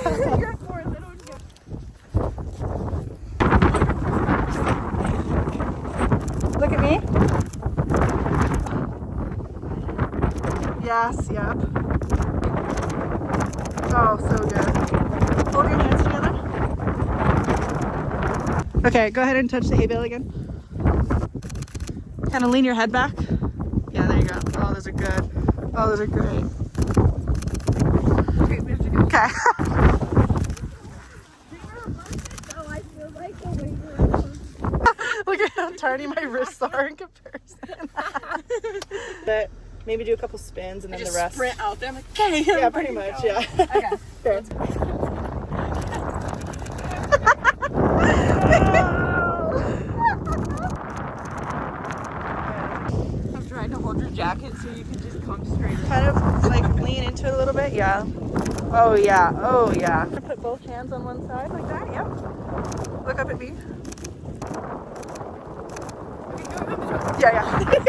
You're fourth. I don't get. Look at me. Yes, yep. Oh, so good. Hold your hands together. Okay, go ahead and touch the hay bale again. Kind of lean your head back. Yeah, there you go. Oh, those are good. Oh, those are great. Okay, we have to go. Okay. Look at how tiny my wrists are in comparison. But maybe do a couple spins and then the rest. Sprint out there. I'm like, okay. Yeah, pretty much. Yeah. Okay. Fair. I'm trying to hold your jacket so you can just come straight. Kind of like lean into it a little bit. Yeah. Oh yeah. Oh yeah. Put both hands on one side like that. Yep. Look up at me. Yeah, yeah.